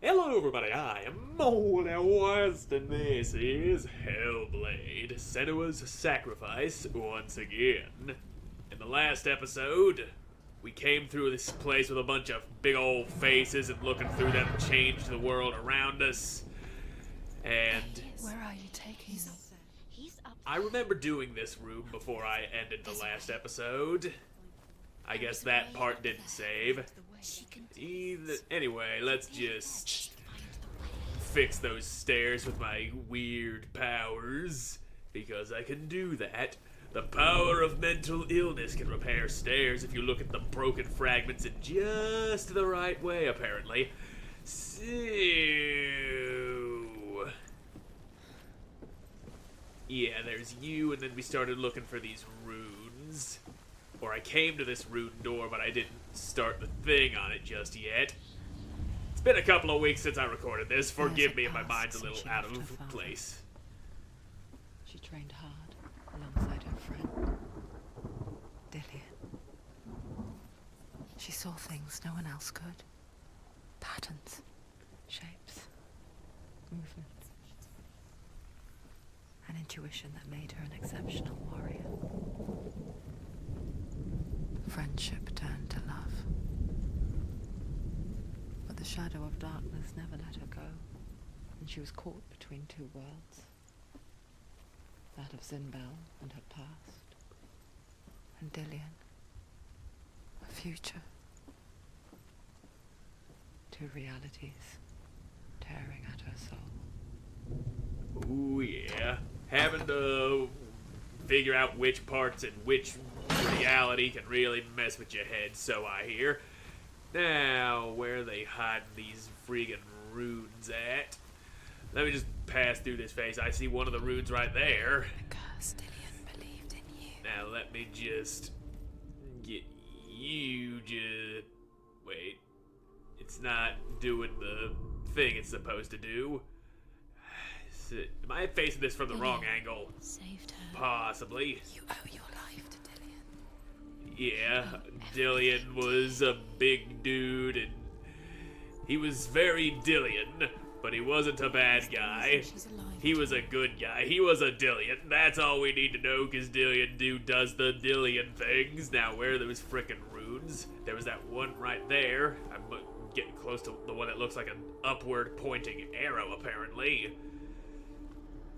Hello everybody, I am Moldy, and this is Hellblade, Senua's Sacrifice once again. In the last episode, we came through this place with a bunch of big old faces and looking through them changed the world around us. And where are you taking me? I remember doing this room before I ended the last episode. I guess that part didn't save. Anyway, let's just fix those stairs with my weird powers, because I can do that. The power of mental illness can repair stairs if you look at the broken fragments in just the right way, apparently. So... yeah, there's you, and then we started looking for these runes. Or I came to this rune door, but I didn't start the thing on it just yet. It's been a couple of weeks since I recorded this. Forgive me if my mind's a little out of place. She trained hard alongside her friend, Dillian. She saw things no one else could. Patterns, shapes, movements. An intuition that made her an exceptional warrior. Friendship turned to love. But the shadow of darkness never let her go, and she was caught between two worlds. That of Zinbel and her past, and Dillian, a future. Two realities tearing at her soul. Ooh, yeah. Having to figure out which parts and which reality can really mess with your head, so I hear. Now, where are they hiding these friggin' runes at? Let me just pass through this face. I see one of the runes right there. Because Dillian believed in you. Now, let me just get you just... wait. It's not doing the thing it's supposed to do. Am I facing this from the wrong angle? Saved her. Possibly. You owe your life to Dillian. Yeah, Dillian was a big dude, and he was very Dillian, but he wasn't a bad guy. He was a good guy. He was a Dillian. That's all we need to know, because Dillian dude does the Dillian things. Now, where are those frickin' runes? There was that one right there. I'm getting close to the one that looks like an upward pointing arrow, apparently.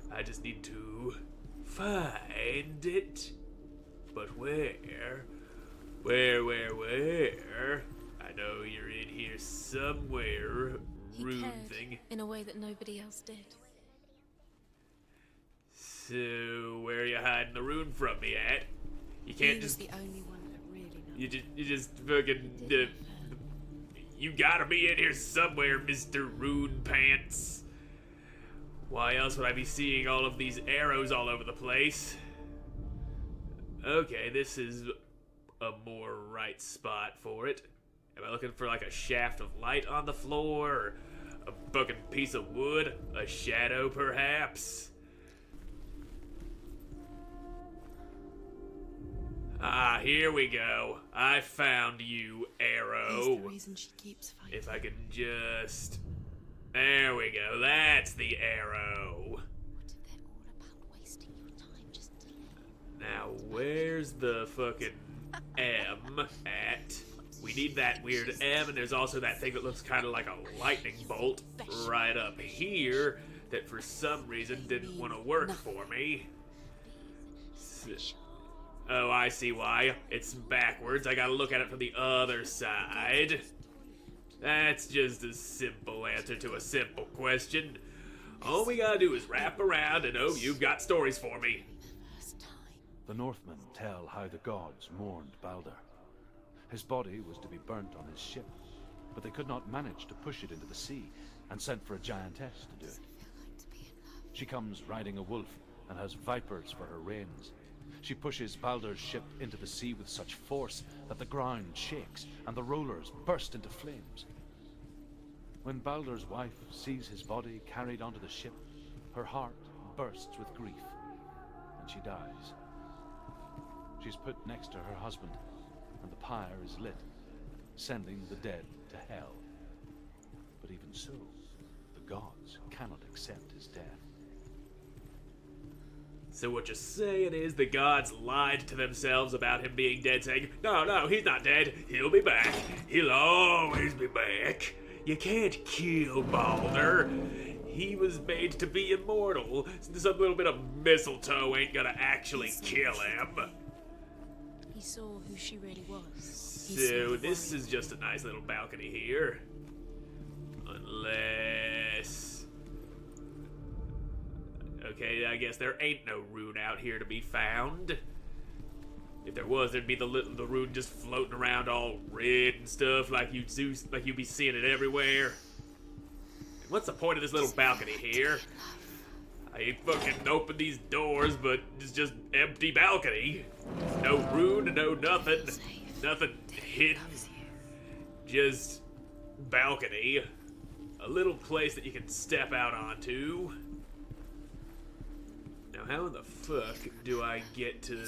I just need to find it. But where? Where? I know you're in here somewhere, rune thing. In a way that nobody else did. So, where are you hiding the rune from me at? You can't just... the only one that really knows. You just fucking... you gotta be in here somewhere, Mr. Rune Pants. Why else would I be seeing all of these arrows all over the place? Okay, this is a more right spot for it. Am I looking for like a shaft of light on the floor? Or a fucking piece of wood? A shadow, perhaps? Ah, here we go. I found you, arrow. He's the reason she keeps fighting. If I can just... there we go. That's the arrow. What if they're all about wasting your time just to live? Now, where's the fucking M at? We need that weird M, and there's also that thing that looks kind of like a lightning bolt right up here that for some reason didn't want to work for me. Oh, I see why. It's backwards. I gotta look at it from the other side. That's just a simple answer to a simple question. All we gotta do is wrap around and oh, you've got stories for me. The Northmen tell how the gods mourned Balder. His body was to be burnt on his ship, but they could not manage to push it into the sea and sent for a giantess to do it. She comes riding a wolf and has vipers for her reins. She pushes Balder's ship into the sea with such force that the ground shakes and the rollers burst into flames. When Balder's wife sees his body carried onto the ship, her heart bursts with grief, and she dies. She's put next to her husband, and the pyre is lit, sending the dead to hell. But even so, gods cannot accept his death. So what you're saying is the gods lied to themselves about him being dead, saying, no, he's not dead. He'll be back. He'll always be back. You can't kill Balder. He was made to be immortal. Some little bit of mistletoe ain't gonna actually kill him. He saw who she really was. So this is just a nice little balcony here. Unless... Okay, I guess there ain't no rune out here to be found. If there was, there'd be the rune just floating around all red and stuff, like you'd be seeing it everywhere. And what's the point of this little balcony here? I ain't fucking open these doors, but it's just empty balcony. No rune, no nothing. Nothing hidden. Just balcony. A little place that you can step out onto. Now, how in the fuck do I get to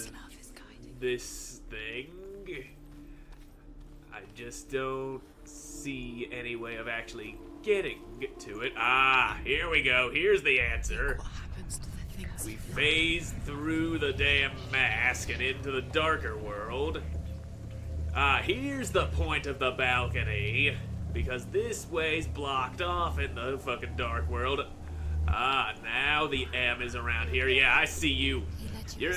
this thing? I just don't see any way of actually getting to it. Ah, here we go. Here's the answer. What happens to the things We phase through the damn mask and into the darker world. Ah, here's the point of the balcony. Because this way's blocked off in the fucking dark world. Ah, now the M is around here. Yeah, I see you.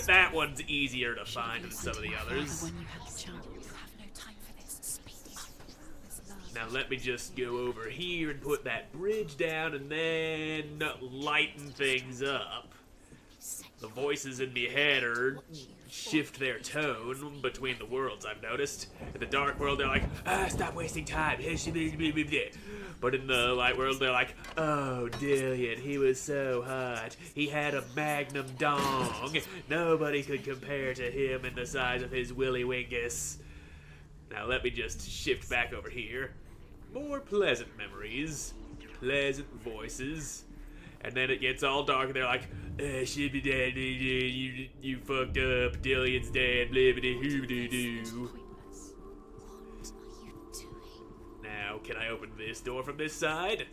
That one's easier to find than some of the others. when you had the chance? You have no time for this. Speed up. Now let me just go over here and put that bridge down and then lighten things up. The voices in my head shift their tone between the worlds, I've noticed. In the dark world, they're like, stop wasting time. But in the light world, they're like, oh, Dillion, he was so hot. He had a magnum dong. Nobody could compare to him in the size of his willy wingus. Now let me just shift back over here. More pleasant memories. Pleasant voices. And then it gets all dark and they're like, she'd be dead, you fucked up, Dillion's dead, blibbity hoobity doo. Pointless. What are you doing? Now, can I open this door from this side?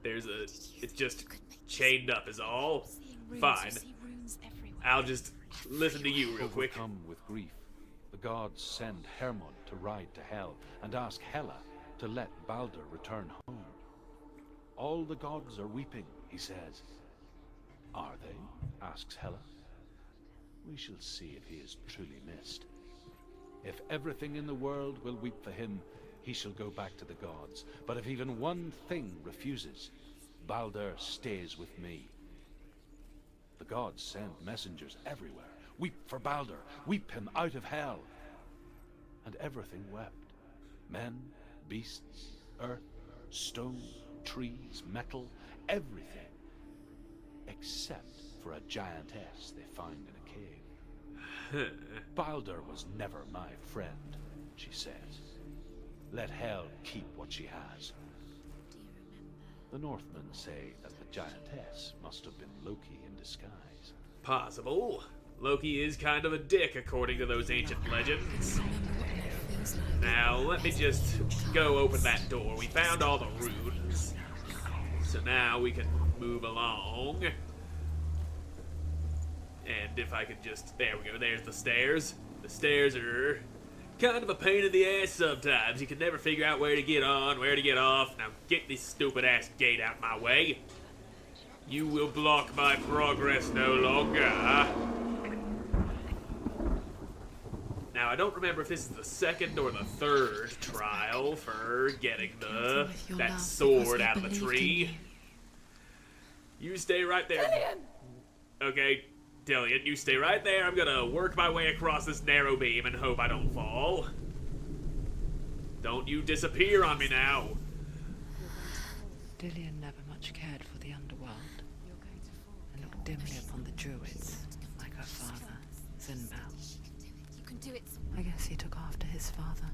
It's just chained up is all. Seeing runes, Fine. you see runes everywhere. I'll just listen to you real quick. Overcome with grief, the gods send Hermod to ride to Hell and ask Hela to let Balder return home. All the gods are weeping, he says. Are they? Asks Hela. We shall see if he is truly missed. If everything in the world will weep for him, he shall go back to the gods. But if even one thing refuses, Balder stays with me. The gods send messengers everywhere. Weep for Balder. Weep him out of Hell. And everything wept. Men, beasts, earth, stone, trees, metal, everything. Except for a giantess they find in a cave. Balder was never my friend, she says. Let Hell keep what she has. Do you remember? The Northmen say that the giantess must have been Loki in disguise. Possible. Loki is kind of a dick according to those ancient legends. Remember what it feels like. Now, let me just go open that door. We found all the runes. So now we can move along. And if I could just... There we go. There's the stairs. The stairs are kind of a pain in the ass sometimes. You can never figure out where to get on, where to get off. Now get this stupid-ass gate out my way. You will block my progress no longer. Now, I don't remember if this is the second or the third trial for getting that sword out of the tree. You stay right there. Dillion! Okay, Dillion, you stay right there. I'm gonna work my way across this narrow beam and hope I don't fall. Don't you disappear on me now. Dillion never much cared for the underworld and looked dimly upon the druids, like her father, Zinbal. You can do it. I guess he took after his father,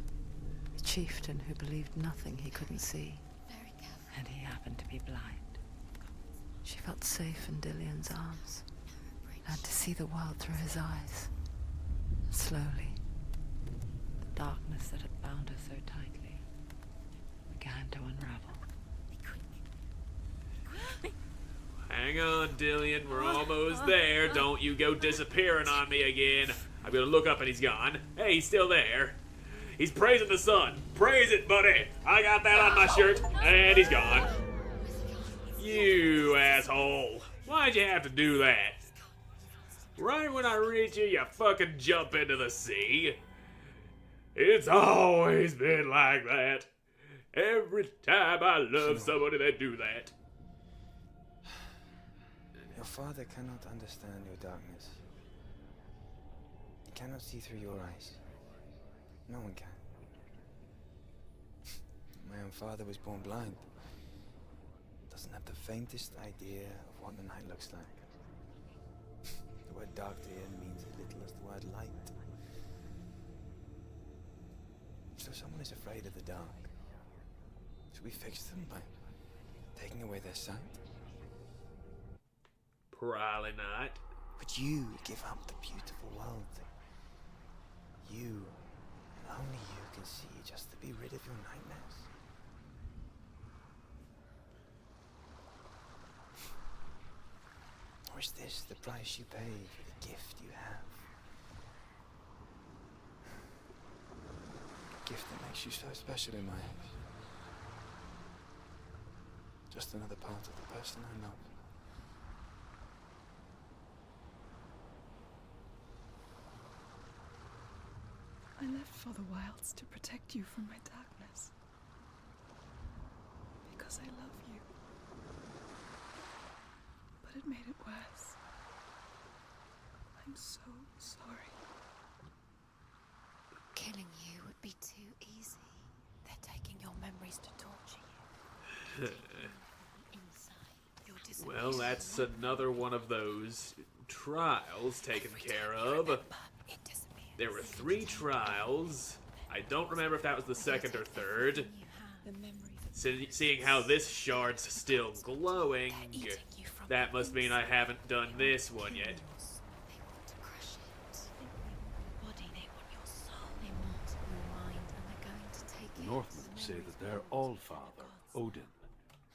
a chieftain who believed nothing he couldn't see, Very careful. and he happened to be blind. She felt safe in Dillion's arms, learned to see the world through his eyes. Slowly, the darkness that had bound her so tightly began to unravel. Be quick. Hang on, Dillion, we're almost there. Don't you go disappearing on me again. I'm gonna look up and he's gone. Hey, he's still there. He's praising the sun. Praise it, buddy. I got that on my shirt, and he's gone. You asshole. Why'd you have to do that? Right when I reach you fucking jump into the sea. It's always been like that. Every time I love somebody, they do that. Your father cannot understand your darkness. He cannot see through your eyes. No one can. My own father was born blind. Doesn't have the faintest idea of what the night looks like. The word dark to him means as little as the word light. So someone is afraid of the dark. Should we fix them by taking away their sight? Probably not. But you give up the beautiful world. You, and only you, can see just to be rid of your nightmares. Or is this the price you pay for the gift you have? A gift that makes you so special in my eyes. Just another part of the person I love. I left for the wilds to protect you from my darkness. Because I love you. But it made it worse. I'm so sorry. Killing you would be too easy. They're taking your memories to torture you. Inside, you're disappearing. Well, that's another one of those trials taken care of. Remember, it disappears. There were 3 trials. I don't remember if that was the second or third. You have the memories of Seeing how this shard's still glowing, eating you from that must mean I haven't done this one yet. They want to crush it. They want your body, they want your soul. They want your mind, and they're going to take The it. Northmen say that their Allfather, Odin,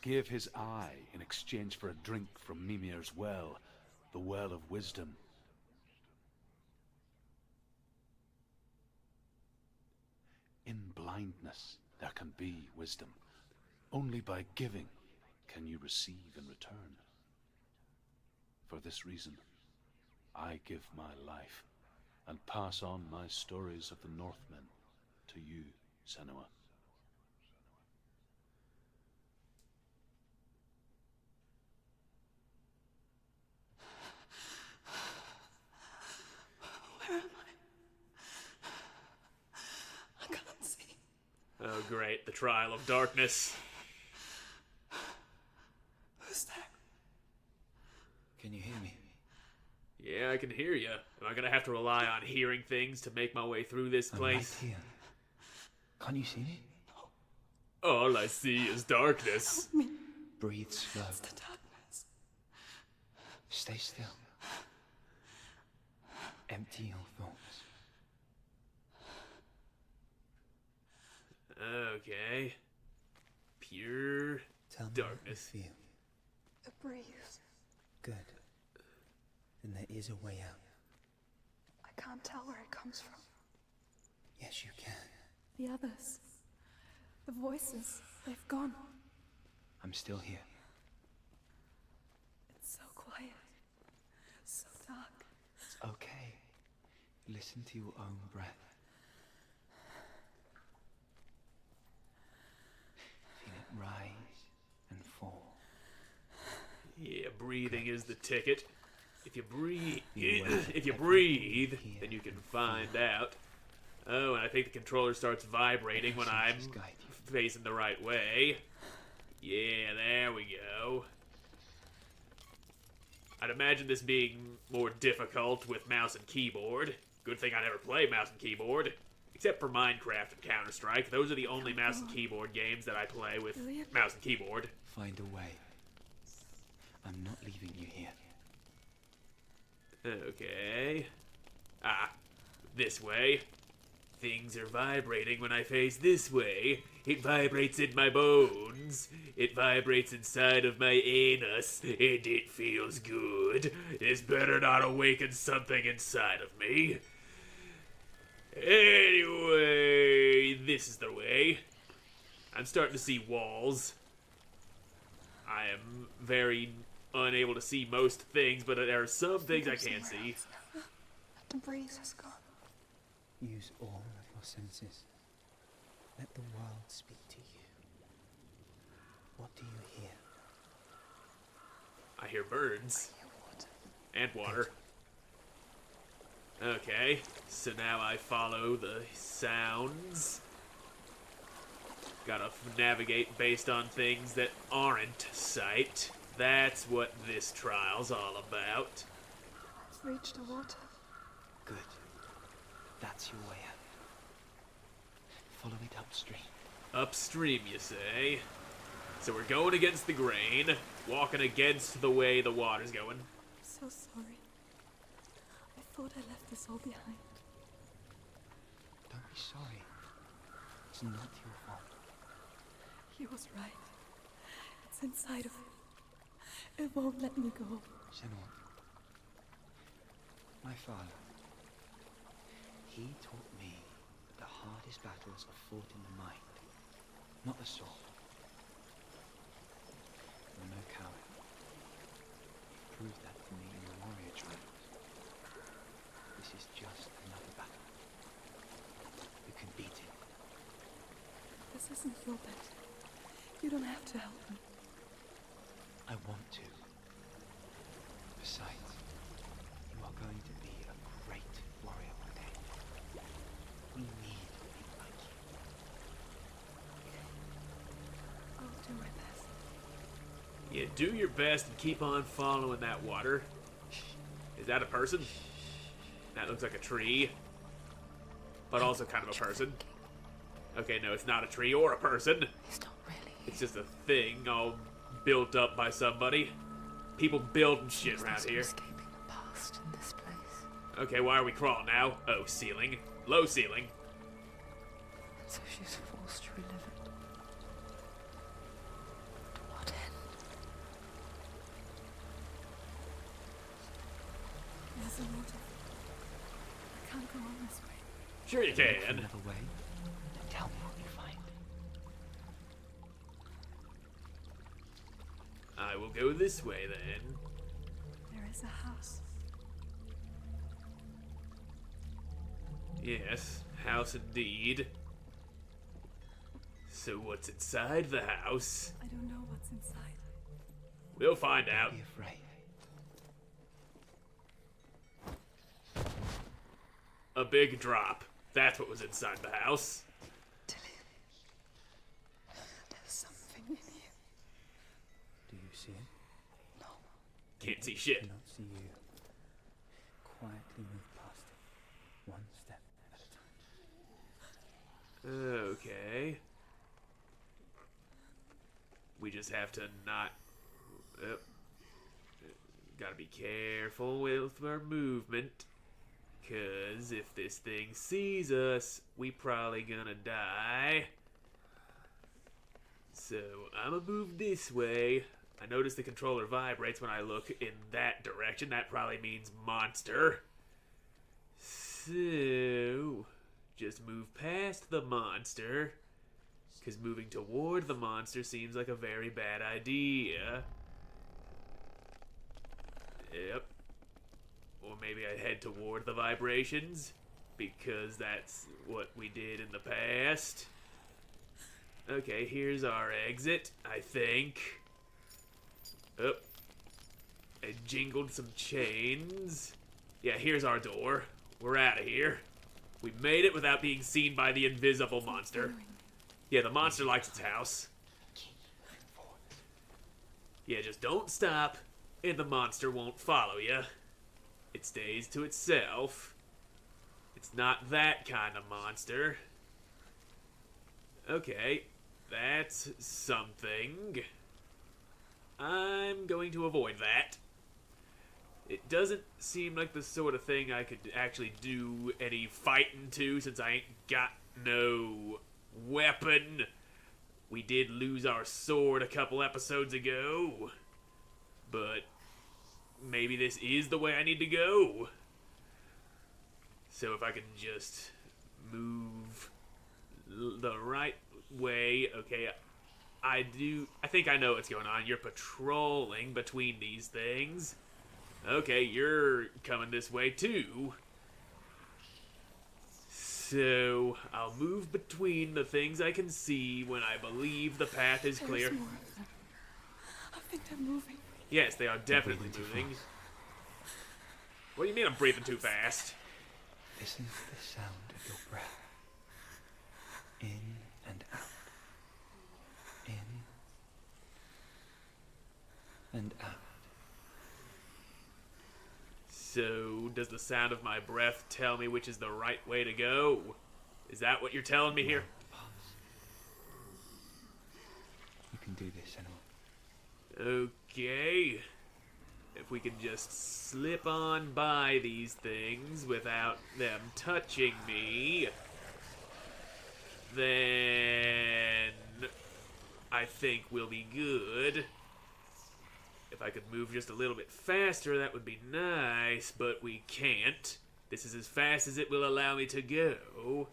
gave his eye in exchange for a drink from Mimir's well, the Well of Wisdom. In blindness, there can be wisdom. Only by giving can you receive in return. For this reason, I give my life and pass on my stories of the Northmen to you, Senua. Where am I can't see. Oh great, the trial of darkness. Who's there? Can you hear me? Yeah, I can hear you. Am I gonna have to rely on hearing things to make my way through this place? I'm right here. Can you see me? All I see is darkness. Me. Breathe slow. It's the darkness. Stay still. Empty your thoughts. Okay. Pure Tell me darkness. how you feel. It breathes. Good. Then there is a way out. I can't tell where it comes from. Yes, you can. The others. The voices. They've gone. I'm still here. It's so quiet. So dark. It's okay. Listen to your own breath. Feel it rise and fall. Yeah, breathing is the ticket. If you breathe, You wait. if you breathe, then you can find out. Oh, and I think the controller starts vibrating when I'm Just guide you. facing the right way. Yeah, there we go. I'd imagine this being more difficult with mouse and keyboard. Good thing I never played mouse and keyboard. Except for Minecraft and Counter-Strike. Those are the only mouse and keyboard games that I play with Really? mouse and keyboard. Find a way. I'm not leaving you here. Okay. Ah, this way. Things are vibrating when I face this way. It vibrates in my bones. It vibrates inside of my anus, and it feels good. This better not awaken something inside of me. Anyway, this is the way. I'm starting to see walls. I am very unable to see most things, but there are some things I can see. The breeze has gone. Use all of your senses. Let the world speak to you. What do you hear? I hear birds. I hear water. And water. Okay, so now I follow the sounds. Gotta navigate based on things that aren't sight. That's what this trial's all about. Reach the water. Good. That's your way out. Follow it upstream. Upstream, you say? So we're going against the grain, walking against the way the water's going. I'm so sorry. I thought I left this all behind. Don't be sorry. It's not your fault. He was right. It's inside of me. It won't let me go. Senua. My father. He taught me that the hardest battles are fought in the mind, not the sword. You're no coward. You proved that to me in your warrior trials. This is just another battle. You can beat it. This isn't your battle. You don't have to help me. I want to. Besides, you are going to be a great warrior one day. We need people like you. I'll do my best. Yeah, do your best and keep on following that water. Is that a person? That looks like a tree. But also kind of a person. Okay, no, it's not a tree or a person. It's not really. It's just a thing all built up by somebody. People building shit around here. Escaping the past in this place. Okay, why are we crawling now? Oh, ceiling. Low ceiling. And so she's forced to relive it. To what end? There's a water. I can't go on this way. Sure you can. Another way. Then tell me what you find. I will go this way then. There is a house. Yes, house indeed. So what's inside the house? I don't know what's inside. We'll find out. Don't be afraid. A big drop. That's what was inside the house. There's something in here. Do you see it? No. Can't see I shit. cannot see you. Quietly move past it. One step at a time. Okay. We just have to not... gotta be careful with our movement. Because if this thing sees us, we probably gonna die. So, I'm gonna move this way. I notice the controller vibrates when I look in that direction. That probably means monster. So, just move past the monster. Because moving toward the monster seems like a very bad idea. Yep. Or maybe I head toward the vibrations. Because that's what we did in the past. Okay, here's our exit, I think. Oh. I jingled some chains. Yeah, here's our door. We're out of here. We made it without being seen by the invisible monster. Yeah, the monster likes its house. Yeah, just don't stop, and the monster won't follow you. It stays to itself. It's not that kind of monster. Okay, that's something. I'm going to avoid that. It doesn't seem like the sort of thing I could actually do any fighting to, since I ain't got no weapon. We did lose our sword a couple episodes ago, but maybe this is the way I need to go. So if I can just move the right way. Okay, I think I know what's going on. You're patrolling between these things. Okay, you're coming this way too. So I'll move between the things I can see when I believe the path is clear. There's more of them. I think they're moving. Yes, they are definitely moving. What do you mean I'm breathing too fast? Listen to the sound of your breath. In and out. In and out. So, does the sound of my breath tell me which is the right way to go? Is that what you're telling me here? You can do this, Senua. Okay. If we can just slip on by these things without them touching me, then I think we'll be good. If I could move just a little bit faster, that would be nice, but we can't. This is as fast as it will allow me to go.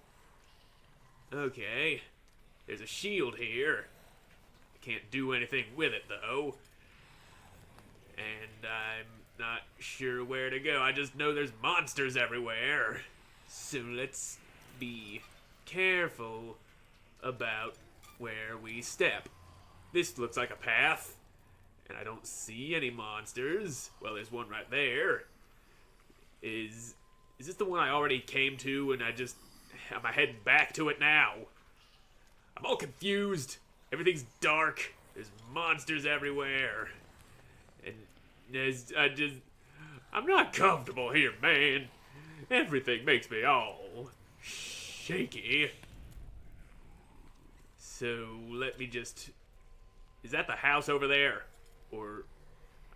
Okay. There's a shield here. I can't do anything with it, though. And I'm not sure where to go. I just know there's monsters everywhere. So let's be careful about where we step. This looks like a path. And I don't see any monsters. Well, there's one right there. Is this the one I already came to and am I heading back to it now? I'm all confused. Everything's dark. There's monsters everywhere. And I'm not comfortable here, man. Everything makes me all shaky. So let me just... Is that the house over there? Or,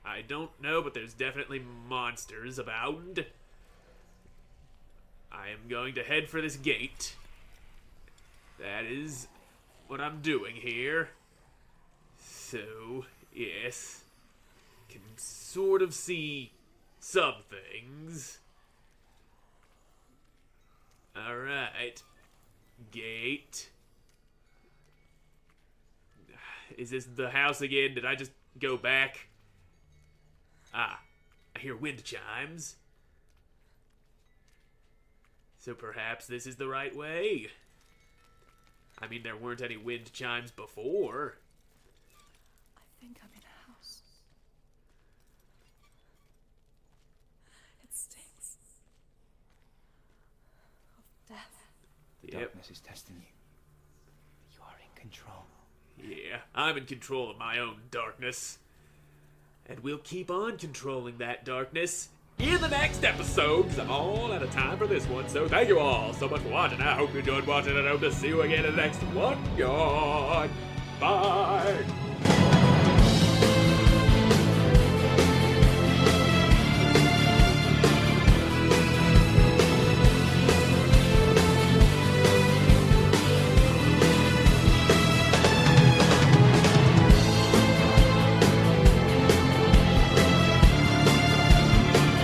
I don't know, but there's definitely monsters abound. I am going to head for this gate. That is what I'm doing here. So, yes. Can sort of see some things. Alright. Gate. Is this the house again? Did I just go back? Ah, I hear wind chimes. So perhaps this is the right way. I mean, there weren't any wind chimes before. I think I'm in a house. It stinks of death. The darkness is testing you. You are in control. Yeah, I'm in control of my own darkness. And we'll keep on controlling that darkness in the next episode, because I'm all out of time for this one. So thank you all so much for watching. I hope you enjoyed watching, and I hope to see you again in the next one. Bye.